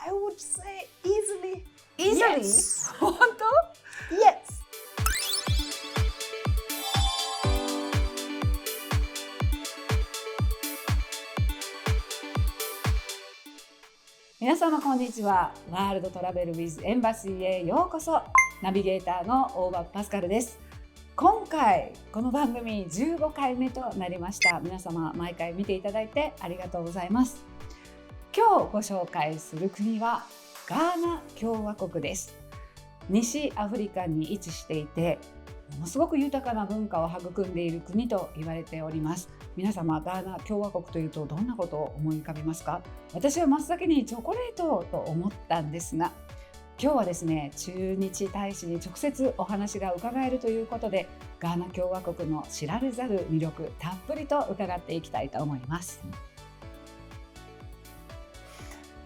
I would say easily. Easily? 本当 Yes. 皆様こんにちは。ワールドトラベル with エンバシーへようこそ。ナビゲーターの大場パスカルです。今回この番組15回目となりました。皆様毎回見ていただいてありがとうございます。今日ご紹介する国はガーナ共和国です。西アフリカに位置していて、ものすごく豊かな文化を育んでいる国と言われております。皆様ガーナ共和国というとどんなことを思い浮かびますか？私は真っ先にチョコレートと思ったんですが、今日はですね、駐日大使に直接お話が伺えるということで、ガーナ共和国の知られざる魅力たっぷりと伺っていきたいと思います。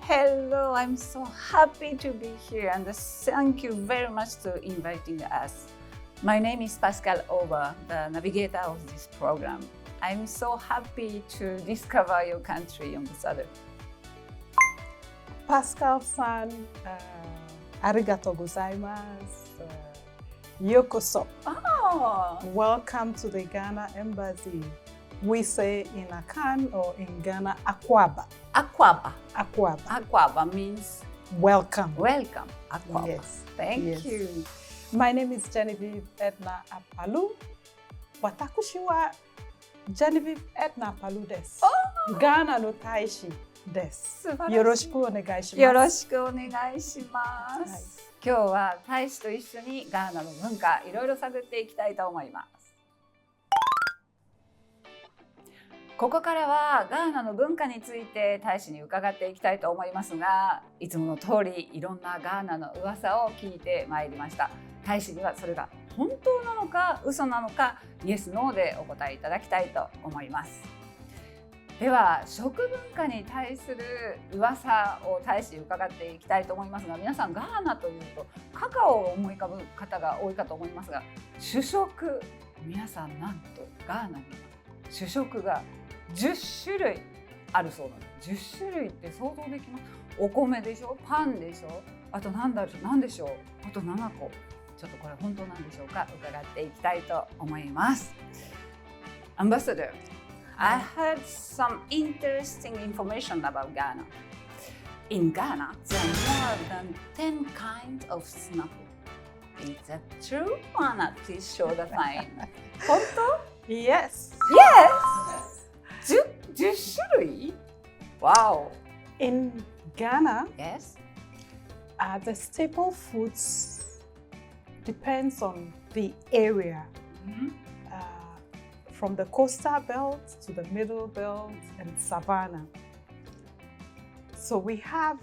Hello, I'm so happy to be here and thank you very much for inviting us. My name is Pascal Oba, the navigator of this program. I'm so happy to discover your country on this other. Pascal-san, arigatou gozaimasu. Yokoso. Oh, Welcome to the Ghana Embassy. We say in Akan or in Ghana, Akwaba. Akwaba. Akwaba. Akwaba means Welcome. welcome. Akwaba. Yes. Thank Yes. you. My name is Genevieve Edna Apalu. Watakushi wa Genevieve Edna Apalu desu. Ghana no taishi desu. 素晴らしい。よろしくお願いします。よろしくお願いします。今日は大使と一緒にガーナの文化いろいろ探っていきたいと思います。ここからはガーナの文化について大使に伺っていきたいと思いますが、いつもの通りいろんなガーナの噂を聞いてまいりました。大使にはそれが本当なのか嘘なのか、イエス・ノーでお答えいただきたいと思います。では食文化に対する噂を大使に伺っていきたいと思いますが、皆さんガーナというとカカオを思い浮かぶ方が多いかと思いますが、主食、皆さんなんとガーナには主食が10種類あるそうなんです。10種類って想像できます？お米でしょ、パンでしょ、あと何でしょう、あと7個。ちょっとこれ本当なんでしょうか、伺っていきたいと思います。Ambassador, I heard some interesting information about Ghana. In Ghana, there are more than 10 kinds of snack. Is that true? Anna, please show the sign. 本当？ Yes. Yes! 10種類 Wow! In Ghana, Yes? the staple foods depends on the area. From the coastal belt to the middle belt and savanna. So we have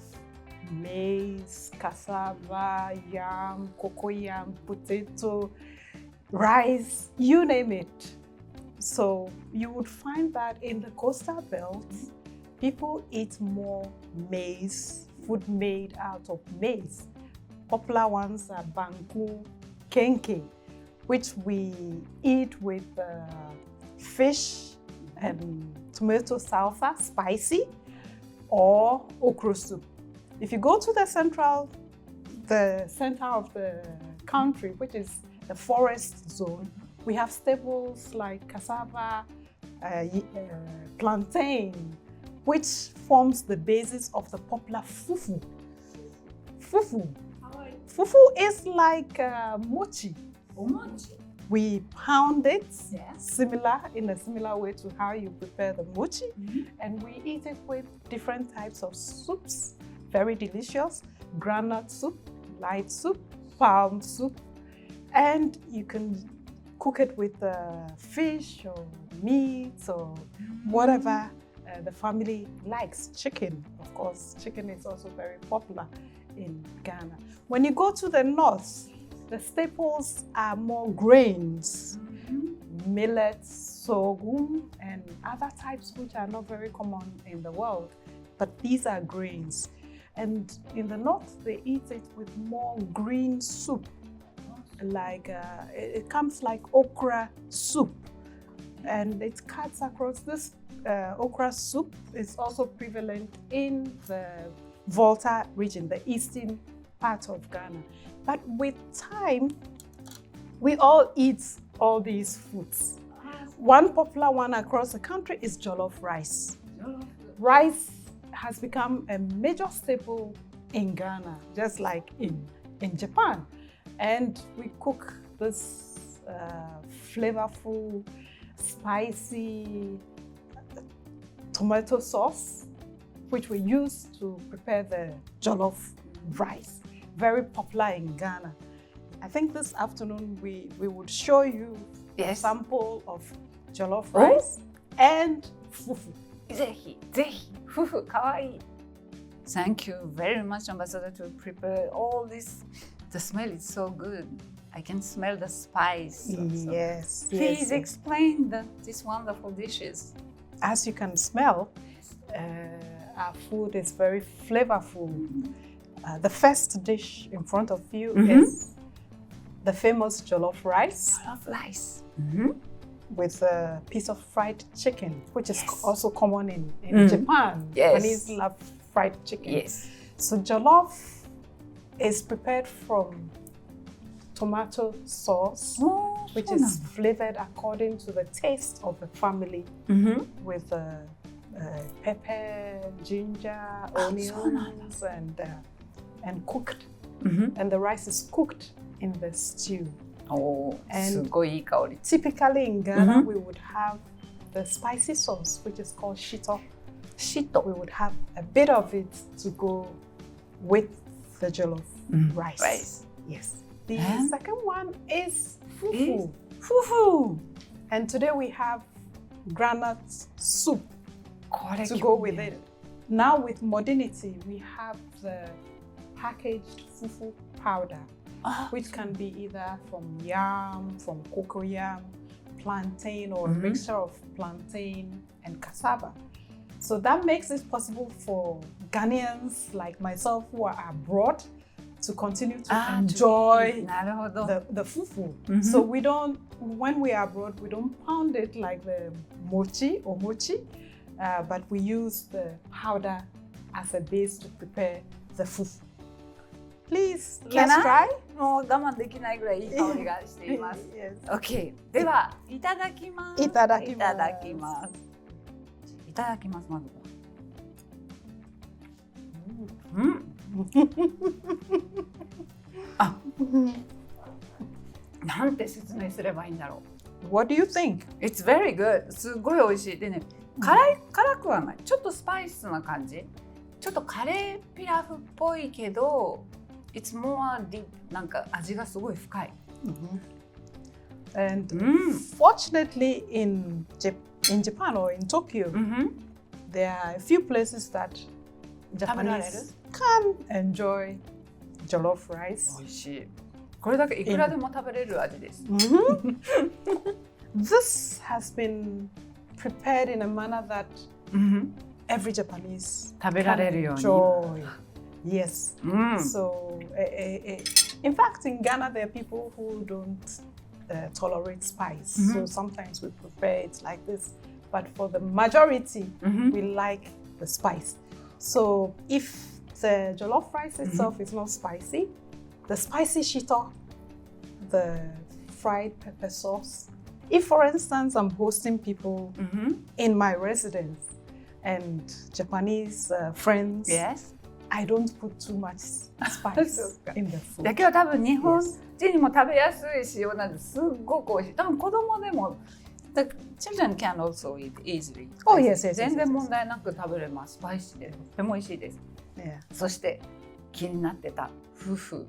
maize, cassava, yam, cocoyam, potato, rice, you name it. So you would find that in the coastal belt, people eat more maize, food made out of maize. Popular ones are banku, kenke, which we eat with fish and tomato salsa, spicy, or okra soup. If you go to the center of the country, which is the forest zone, we have staples like cassava, plantain, which forms the basis of the popular fufu. Fufu is like mochi. We pound it in a similar way to how you prepare the mochi, and we eat it with different types of soups. Very delicious. Groundnut soup, light soup, palm soup, and you can cook it with fish or meat or whatever the family likes. Chicken, of course. Chicken is also very popular in Ghana. When you go to the north, the staples are more grains, millets, sorghum, and other types which are not very common in the world. But these are grains. And in the north, they eat it with more green soup. Like it comes like okra soup, and it cuts across. This okra soup is also prevalent in the Volta region, the eastern part of Ghana. But with time, we all eat all these foods. One popular one across the country is jollof rice. Rice has become a major staple in Ghana, just like in Japan. And we cook this flavorful, spicy tomato sauce, which we use to prepare the jollof rice. Very popular in Ghana. I think this afternoon we would show you a sample of jollof rice and fufu. ぜひぜひ、夫婦かわいい。Thank you very much, Ambassador, to prepare all this. The smell is so good. I can smell the spice. Yes. Please explain these wonderful dishes. As you can smell, our food is very flavorful. The first dish in front of you is the famous jollof rice. Jollof rice. With a piece of fried chicken, which is also common in Japan. Japanese love fried chicken. Yes. So jollof is prepared from tomato sauce, which is flavored according to the taste of the family, with pepper, ginger, onions, and cooked. And the rice is cooked in the stew. And すごいいい香り。 Typically in Ghana, we would have the spicy sauce, which is called shito. Shito. We would have a bit of it to go with the jollof rice. Yes. The second one is fufu. Fufu. And today we have granite soup to go with it. Now with modernity, we have the packaged fufu powder, which can be either from yam, from cocoyam, plantain, or a mixture of plantain and cassava. So that makes it possible for Ghanaians like myself who are abroad to continue to enjoy the fufu. So we don't, when we are abroad, we don't pound it like the mochi, but we use the powder as a base to prepare the fufu. Please, let's try. もう我慢できないぐらいいい香りがしています。OK。では、いただきます。いただきます。いただきます。いただきます、まずは。なんて説明すればいいんだろう。What do you think? It's very good. すごい美味しい。でね、辛くはない。ちょっとスパイスな感じ。ちょっとカレーピラフっぽいけど、It's more deep. なんか味がすごい深い。And fortunately in Japan or in Tokyo, there are a few places that Japanese can enjoy jollof rice. 美味しい。これだけいくらでも食べれる味です。This has been prepared in a manner that every Japanese 食べられるように。enjoy. Yes. So, in fact, in Ghana, there are people who don't tolerate spice. So sometimes we prepare it like this. But for the majority, we like the spice. So if the jollof rice itself is not spicy, the spicy shito, the fried pepper sauce. If, for instance, I'm hosting people in my residence and Japanese friends, I don't put too much spice in the food. だけど多分日本人にも食べやすい塩なんですっごく美味しい。多分子供でも The children can also eat easily. Oh yes, yes. 全然問題なく食べれます。スパイシーでとても美味しいです。そして気になってたフフ。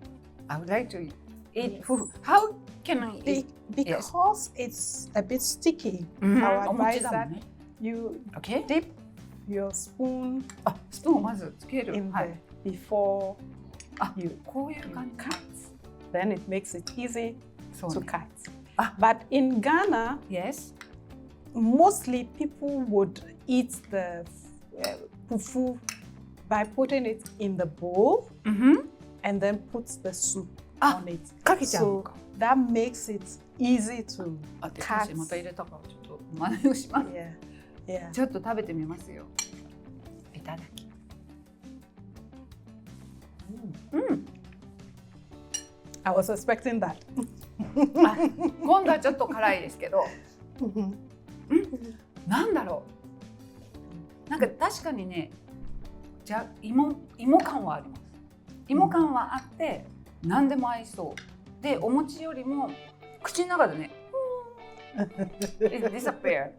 I would like to eat fufu. How can I eat? Because it's a bit sticky. I would advise that you dip your spoon スプーンをまずつける in there before you こういう感じ cut. Then it makes it easy to cut. But in Ghana, mostly people would eat the fufu by putting it in the bowl and then put the soup on it. So that makes it easy to cut. また入れたからちょっと真似をします。ちょっと食べてみますよ。いただき。I was expecting that. あ、今度はちょっと辛いですけど、なんだろう。なんか確かにね、じゃ芋感はあります。芋感はあって何でも合いそう。で、お餅よりも口の中でね、it disappear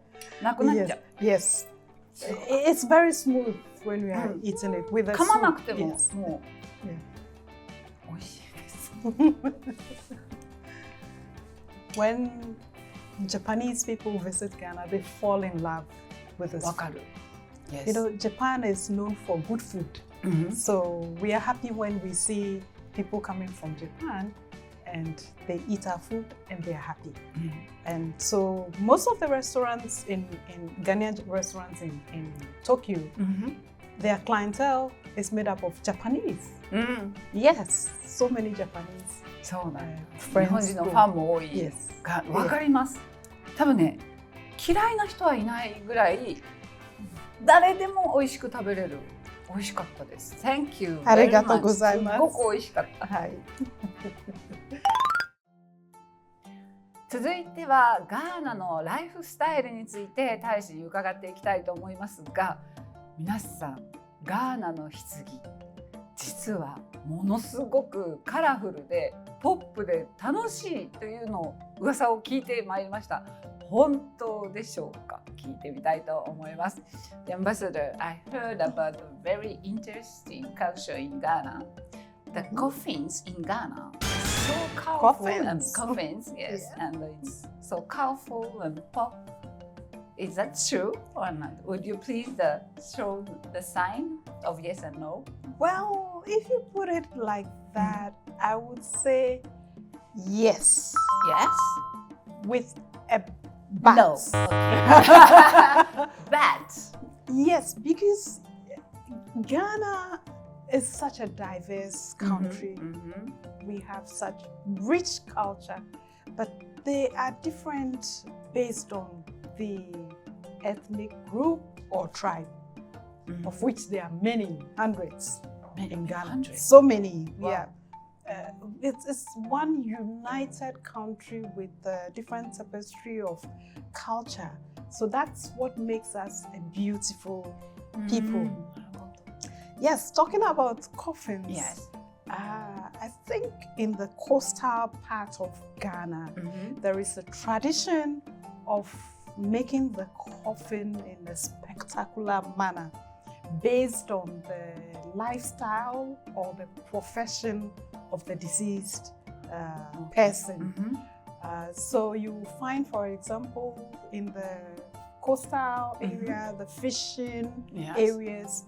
なくなっちゃう。Yes. It's very smooth when we are eating it with a 噛まなくて soup. も Yes. もう美味しいです。When Japanese people visit Ghana, they fall in love with this. わかる。You know, Japan is known for good food. So we are happy when we see people coming from Japan and they eat our food and they are happy. And so most of the restaurants in Ghanaian restaurants in Tokyo, their clientele is made up of Japanese. Yes, so many Japanese. そうなんだ。日 friends 本人の who- ファンも多い Yes. がわかります。多分ね、嫌いな人はいないぐらい誰でも美味しく食べれる。美味しかったです。Thank you very much. ありがとうございます。すごく美味しかった。はい。続いてはガーナのライフスタイルについて大使に伺っていきたいと思いますが、皆さんガーナの棺実はものすごくカラフルでポップで楽しいというのを噂を聞いてまいりました。本当でしょうか？聞いてみたいと思います。The Ambassador, I heard about a very interesting culture in Ghana. The coffins in Ghana so colorful and coffins, yes, and it's so colorful and pop. Is that true or not? Would you please show the sign of yes and no? Well, if you put it like that, I would say yes. Yes? With a but. No. But. Yes, because Ghana is such a diverse country. We have such rich culture, but they are different based on the ethnic group or tribe, of which there are many hundreds in Ghana. Hundreds. So many. Wow. Yeah. It's one united country with a different tapestry of culture. So that's what makes us a beautiful people. Yes, talking about coffins. Yes. I think in the coastal part of Ghana, there is a tradition of making the coffin in a spectacular manner based on the lifestyle or the profession of the deceased person. So you find, for example, in the coastal area, the fishing areas,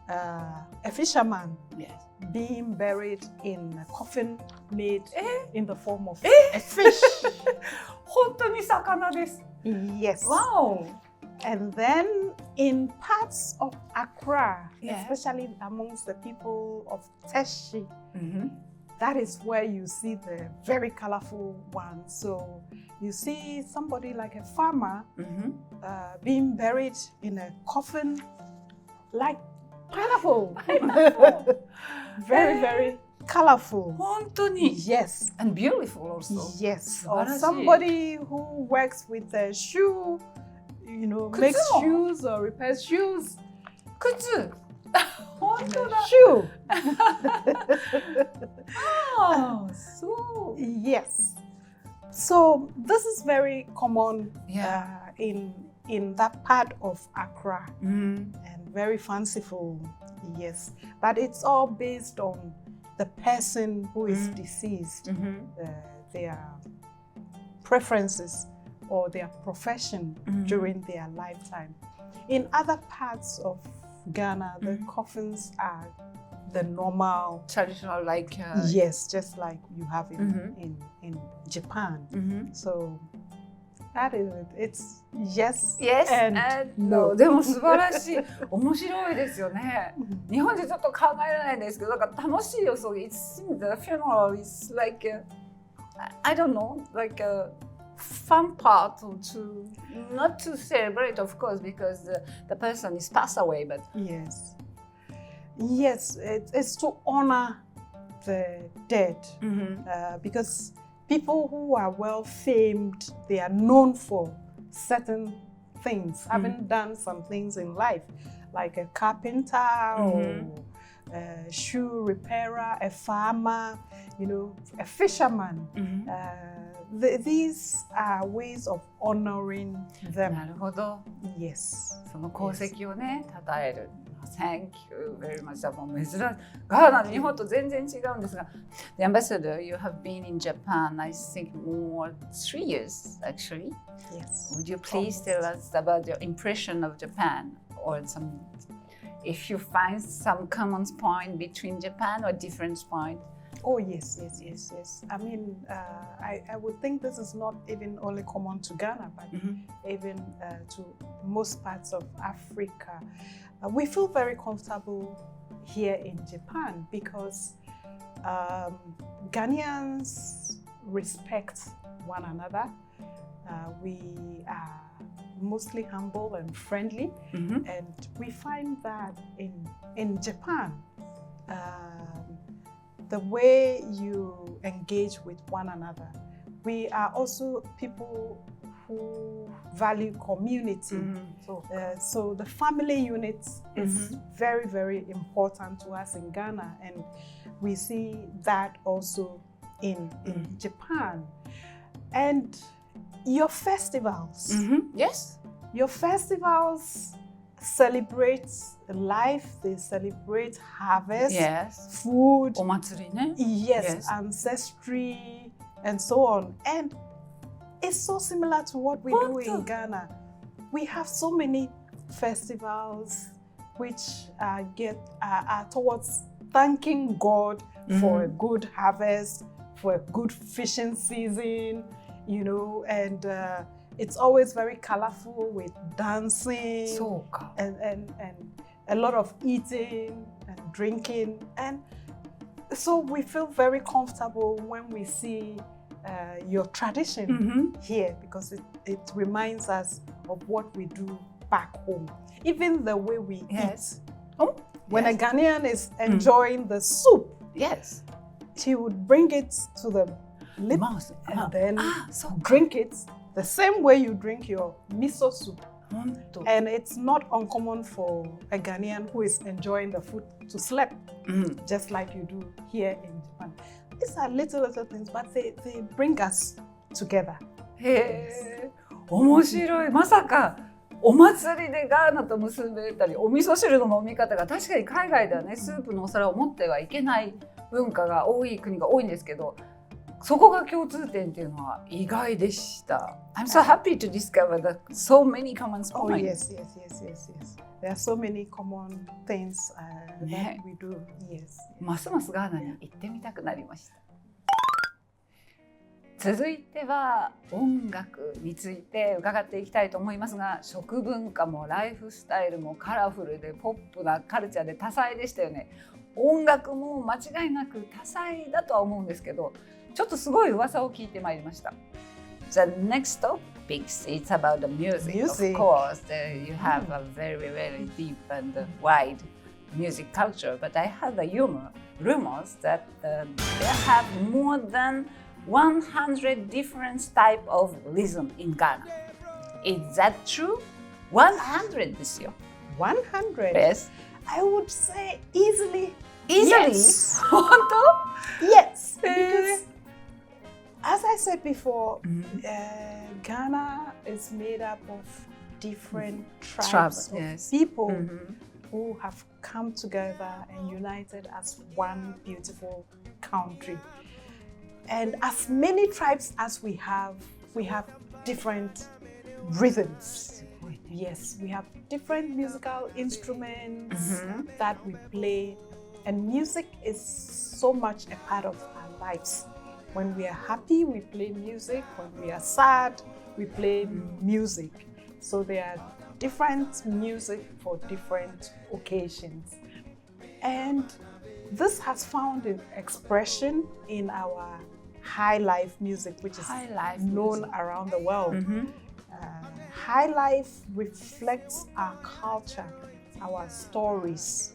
a fisherman being buried in a coffin made in the form of a fish. 本当に魚です。 Yes. Wow. And then in parts of Accra, Yeah. especially amongst the people of Teshi, that is where you see the very colorful ones. So you see somebody like a farmer being buried in a coffin like pineapple. Very, very colorful. 本当に。 Yes. And beautiful also. Yes. 素 Or 晴らしい。 somebody who works with a shoe, you know, makes 靴も。 shoes or repairs shoes. 靴。本当だ。 Shoe. So. Yes. So this is very common Yeah. in that part of Accra and very fanciful. Yes, but it's all based on the person who is deceased, their preferences or their profession during their lifetime. In other parts of Ghana, the coffins are the normal, Traditional like. yes, just like you have in Japan. So that is it. It's yes, Yes and no. でも素晴らしい。面白いですよね。日本でちょっと考えられないんですけど、なんか楽しいよ。そう、it seems the funeral is like I don't know, like a fun part to not to celebrate, of course, because the person is passed away, but Yes, yes, it's to honor the dead, because people who are well famed, they are known for certain things, having done some things in life, like a carpenter or a shoe repairer, a farmer, a fisherman. These are ways of honoring them. なるほど。 Yes. その功績をね、称える。Thank you very much. もう珍しい。ガーナ、日本と全然違うんですが。The ambassador, you have been in Japan, I think, more 3 years actually. Yes. Would you please tell us about your impression of Japan, or if you find some common point between Japan or different point? Oh, yes. I mean, I would think this is not even only common to Ghana, but even to most parts of Africa. We feel very comfortable here in Japan because Ghanaians respect one another. We are mostly humble and friendly, and we find that in Japan, the way you engage with one another. We are also people who value community. So the family unit is very, very important to us in Ghana, and we see that also in Japan. And your festivals. Yes. Your festivals celebrate life, they celebrate harvest, food, お祭りね。 yes, ancestry, and so on. And it's so similar to what we do in Ghana. We have so many festivals which are towards thanking God for a good harvest, for a good fishing season, and it's always very colorful with dancing and a lot of eating and drinking. And so we feel very comfortable when we see your tradition here, because it reminds us of what we do back home. Even the way we eat. When a Ghanaian is enjoying the soup, he would bring it to the lips and then drink it the same way you drink your miso soup. And it's not uncommon for a Ghanaian who is enjoying the food to sleep, just like you do here in Japan. These are little things, but they bring us together. へえ、面白い。まさかお祭りでガーナと結べたり、お味噌汁の飲み方が確かに海外ではね、スープのお皿を持ってはいけない文化が多い国が多いんですけど、そこが共通点っていうのは意外でした。I'm so happy to discover that so many common points. Oh, yes. There are so many common things that we do. Yes. ますますガーナに行ってみたくなりました。続いては音楽について伺っていきたいと思いますが、食文化もライフスタイルもカラフルでポップなカルチャーで多彩でしたよね。音楽も間違いなく多彩だとは思うんですけど、ちょっとすごい噂を聞いてまいりました。The next topic is about the music. Of course, you have a very, very deep and wide music culture. But I had the rumors that there have more than 100 different types of rhythm in Ghana. Is that true? 100 ですよ。100? Yes. I would say easily. Yes. 本当? Yes. Because as I said before, Ghana is made up of different tribes of people who have come together and united as one beautiful country. And as many tribes as we have different rhythms. Yes, we have different musical instruments that we play, and music is so much a part of our lives. When we are happy, we play music. When we are sad, we play music. So there are different music for different occasions. And this has found an expression in our high life music, which is known around the world. High life reflects our culture, our stories,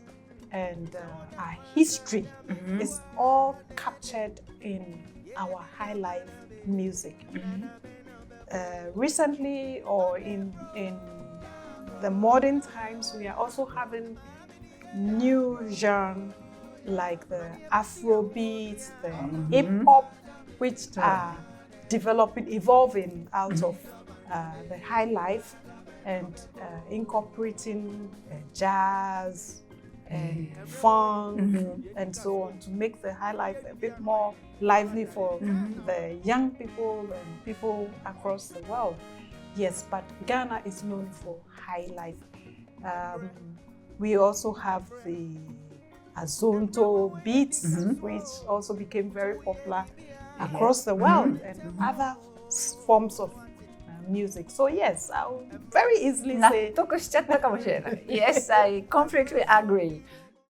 and our history is all captured in our high life music. Recently, or in the modern times, we are also having new genre like the Afrobeat, the hip hop, which are evolving out of the high life and incorporating jazz and funk and so on to make the high life a bit more lively for the young people and people across the world. Yes, but Ghana is known for high life. We also have the Azonto beats, which also became very popular across the world, and other forms of music. So yes, I'll very easily say. 納得しちゃったかもしれない。Yes, I completely agree.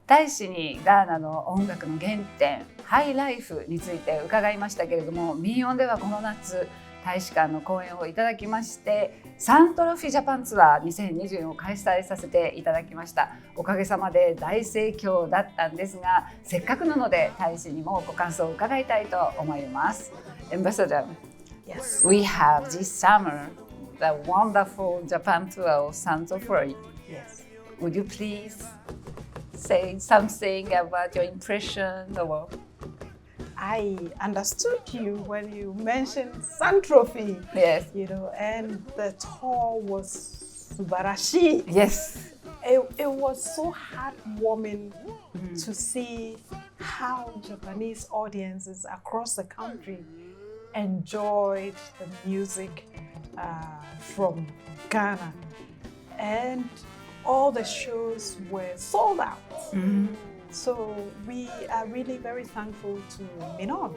大使にガーナの音楽の原点、ハイライフについて伺いましたけれども、MIN-ONではこの夏、大使館の講演をいただきまして、サントロフィジャパンツアー2024を開催させていただきました。おかげさまで大盛況だったんですが、せっかくなので大使にもご感想を伺いたいと思います。Ambassador, Yes. we have this summer the wonderful Japan tour of Saint Trophée. Yes. Would you please say something about your impression? Or... I understood you when you mentioned Saint Trophée. Yes. You know, and the tour was subarashi. Yes. It was so heartwarming to see how Japanese audiences across the country enjoyed the music from Ghana, and all the shows were sold out. So we are really very thankful to MIN-ON,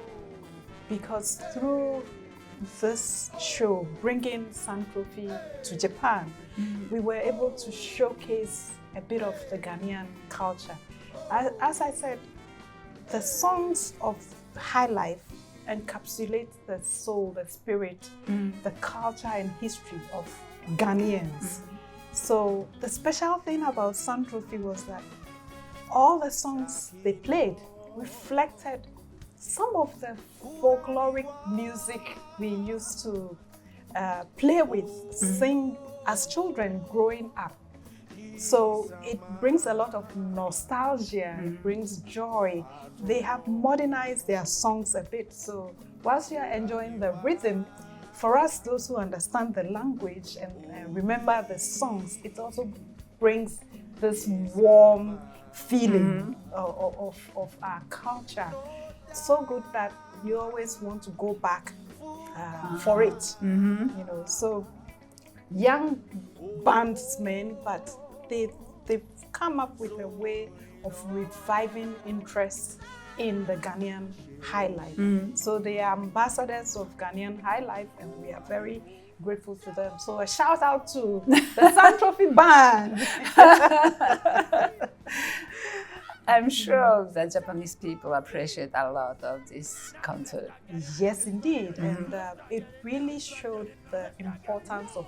because through this show, bringing Saint Trophée to Japan, we were able to showcase a bit of the Ghanaian culture. As I said, the songs of high life encapsulate the soul, the spirit, the culture and history of Ghanaians. So the special thing about Saint Trophée was that all the songs they played reflected some of the folkloric music we used to play with, sing as children growing up. So it brings a lot of nostalgia, it brings joy. They have modernized their songs a bit. So whilst you are enjoying the rhythm, for us, those who understand the language and remember the songs, it also brings this warm feeling of our culture. So good that you always want to go back for it. You know, so young bandsmen, but they've come up with a way of reviving interest in the Ghanaian high life. So they are ambassadors of Ghanaian high life, and we are very grateful to them. So a shout out to the Saint Trophée band. I'm sure the Japanese people appreciate a lot of this concert. Yes, indeed. And it really showed the importance of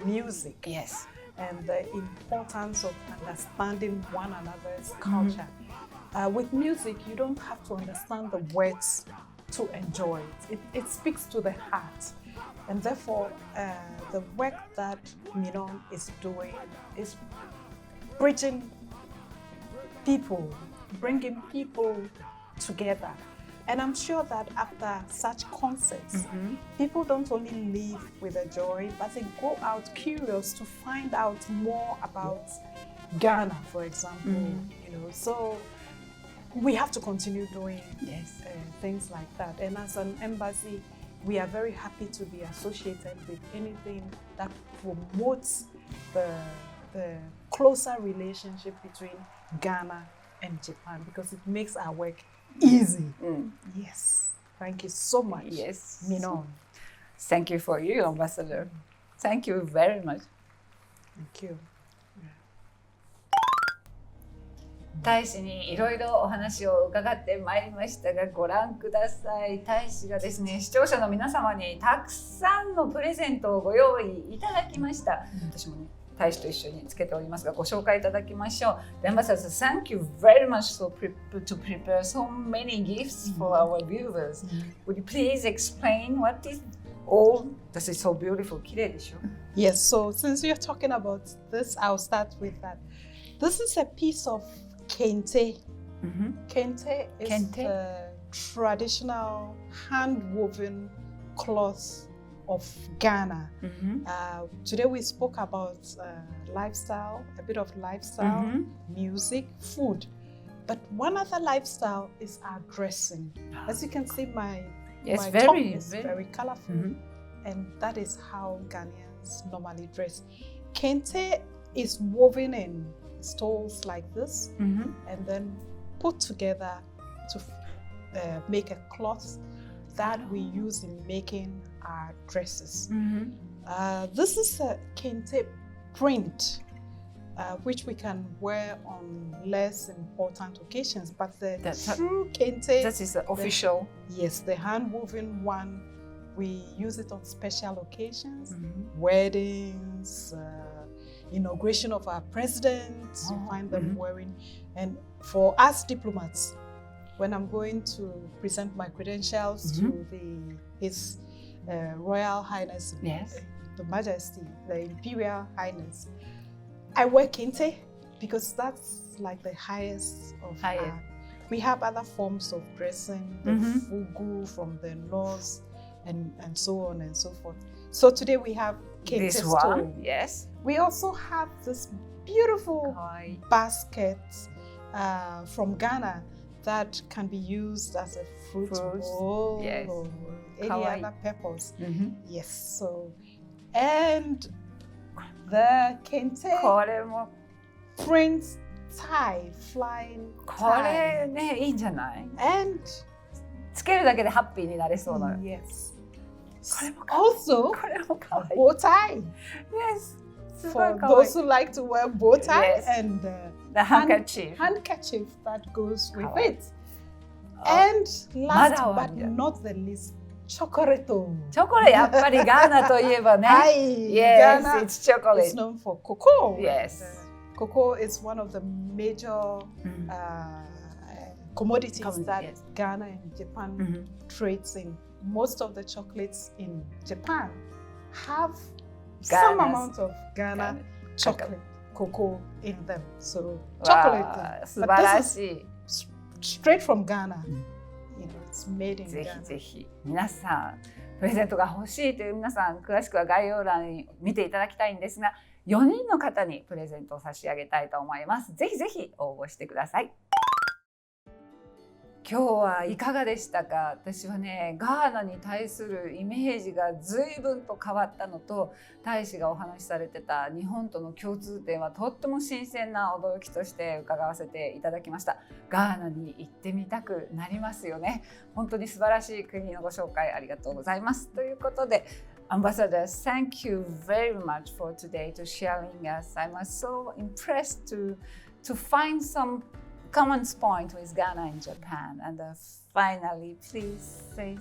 music. Yes. And the importance of understanding one another's culture. With music, you don't have to understand the words to enjoy it. It speaks to the heart. And therefore, the work that MIN-ON is doing is bridging people, bringing people together. And I'm sure that after such concerts, people don't only leave with a joy, but they go out curious to find out more about Ghana, for example. You know, so we have to continue doing things like that. And as an embassy, we are very happy to be associated with anything that promotes the closer relationship between Ghana and Japan, because it makes our work easy. Yes. Thank you so much. Yes. MIN-ON. Thank you for you, Ambassador. Thank you very much. Thank you. 大使にいろいろお話を伺ってまいりましたが、ご覧ください。大使がですね、視聴者の皆様にたくさんのプレゼントをご用意いただきました。私もね、大使と一緒につけておりますが、ご紹介いただきましょう。The Ambassadors, thank you very much to prepare so many gifts for our viewers. Would you please explain what is all? This is so beautiful. 綺麗でしょ? Yes, so since you're talking about this, I'll start with that. This is a piece of kente. Kente is the traditional hand-woven cloth of Ghana. Today we spoke about lifestyle, a bit of lifestyle, music, food. But one other lifestyle is our dressing. As you can see, my top is very colorful, and that is how Ghanaians normally dress. Kente is woven in stoles like this, and then put together to make a cloth that we use in making our dresses. This is a kente print, which we can wear on less important occasions, but the true kente, that is the official. Yes, the hand-woven one, we use it on special occasions, weddings, inauguration of our president, you find them wearing. And for us diplomats, when I'm going to present my credentials to His Royal Highness, the Majesty, the Imperial Highness, I wear kente because that's like the highest of our. We have other forms of dressing, the fugu from the north, and so on and so forth. So today we have kente This stole. one, yes. We also have this beautiful basket from Ghana that can be used as a fruit bowl or any other purpose. Yes, so, and the kente print tie, flying tie. これね、いいんじゃない? And つけるだけでハッピーになれそうな。Yes. これもかわいい。 Also, これもかわいい。 bow tie. Yes. For those who like to wear bow tie and the handkerchief that goes with it. And last but not the least, chocolate. チョコレート、やっぱりガーナといえばね。Yes, it's chocolate. It's known for cocoa. Yes. Cocoa is one of the major commodities that Ghana and Japan trades in. Most of the chocolates in Japan have some amount of Ghana chocolate, cocoa in them. So chocolate, 素晴らしい。 straight from Ghana. You know, it's made in Ghana. ぜひぜひ皆さんプレゼントが欲しいという皆さん詳しくは概要欄に見ていただきたいんですが、4人の方にプレゼントを差し上げたいと思います。ぜひぜひ応募してください。今日はいかがでしたか？私はね、ガーナに対するイメージが随分と変わったのと、大使がお話しされてた日本との共通点はとっても新鮮な驚きとして伺わせていただきました。ガーナに行ってみたくなりますよね。本当に素晴らしい国のご紹介ありがとうございます。ということで、Ambassadors, thank you very much for today to sharing us. I was so impressed to find some common point with Ghana and Japan. And finally, please say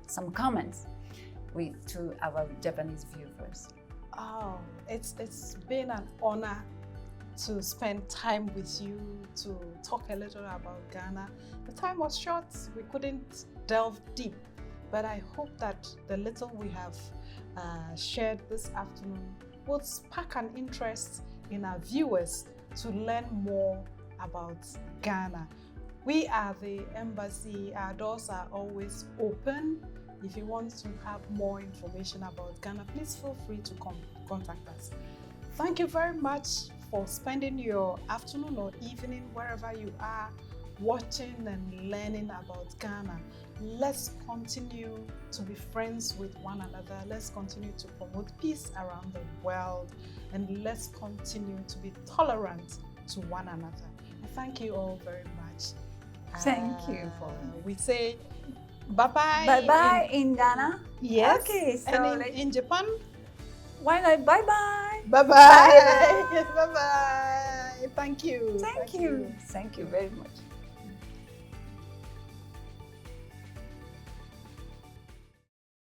some comments to our Japanese viewers. Oh, it's been an honor to spend time with you, to talk a little about Ghana. The time was short, we couldn't delve deep, but I hope that the little we have shared this afternoon will spark an interest in our viewers to learn more about Ghana. We are the embassy. Our doors are always open. If you want to have more information about Ghana, please feel free to contact us. Thank you very much for spending your afternoon or evening wherever you are watching and learning about Ghana. Let's continue to be friends with one another. Let's continue to promote peace around the world, and let's continue to be tolerant to one another. Thank you all very much. Thank you for we say bye-bye. Bye-bye in Ghana? Yes. Okay, so and in Japan? Why not bye-bye? Bye-bye. Bye-bye. Thank you. Thank you very much.